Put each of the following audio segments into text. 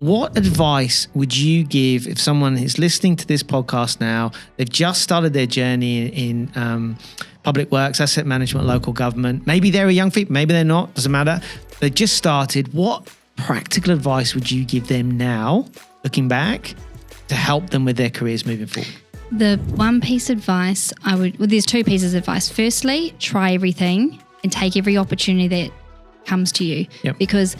What advice would you give if someone is listening to this podcast now, they've just started their journey in public works, asset management, local government, maybe they're a young people, maybe they're not, doesn't matter. They just started. What practical advice would you give them now, looking back, to help them with their careers moving forward? The one piece of advice there's two pieces of advice. Firstly, try everything and take every opportunity that comes to you, because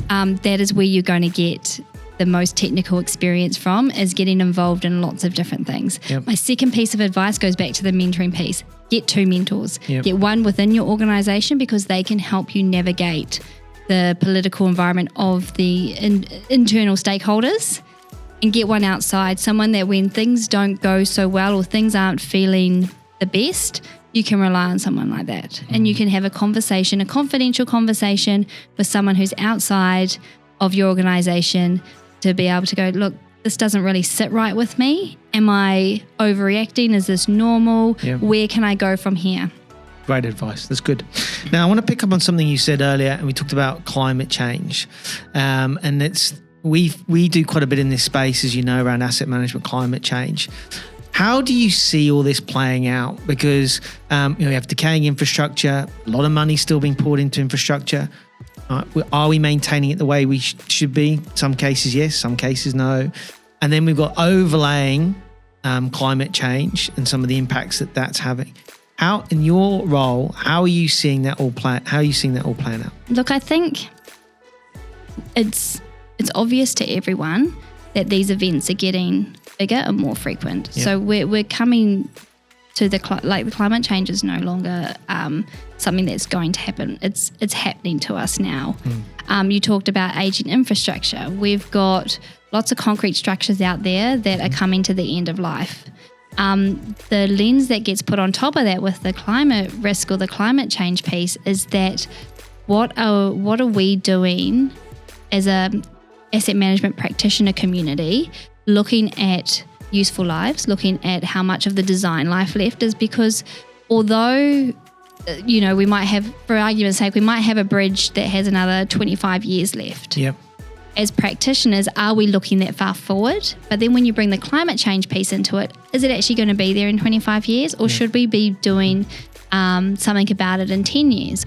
that is where you're going to get the most technical experience from, is getting involved in lots of different things. My second piece of advice goes back to the mentoring piece. Get 2 mentors. Get one within your organisation, because they can help you navigate the political environment of the internal stakeholders, and get one outside, someone that when things don't go so well or things aren't feeling the best, you can rely on someone like that. And you can have a conversation, a confidential conversation with someone who's outside of your organisation, to be able to go, look, this doesn't really sit right with me. Am I overreacting? Is this normal? Where can I go from here? Great advice. That's good. Now, I want to pick up on something you said earlier, and we talked about climate change. And it's we do quite a bit in this space, as you know, around asset management, climate change. How do you see all this playing out? Because we have decaying infrastructure, a lot of money still being poured into infrastructure. Are we maintaining it the way we should be? Some cases, yes. Some cases, no. And then we've got overlaying climate change and some of the impacts that that's having. How, in your role, how are you seeing that all play? How are you seeing that all playing out? Look, I think it's obvious to everyone that these events are getting bigger and more frequent. So we're coming to the climate change is no longer something that's going to happen. It's happening to us now. You talked about aging infrastructure. We've got lots of concrete structures out there that are coming to the end of life. The lens that gets put on top of that with the climate risk or the climate change piece is that what are we doing as a asset management practitioner community, looking at useful lives, looking at how much of the design life left is, because although, we might have, for argument's sake, we might have a bridge that has another 25 years left. As practitioners, are we looking that far forward? But then when you bring the climate change piece into it, is it actually going to be there in 25 years, or should we be doing something about it in 10 years?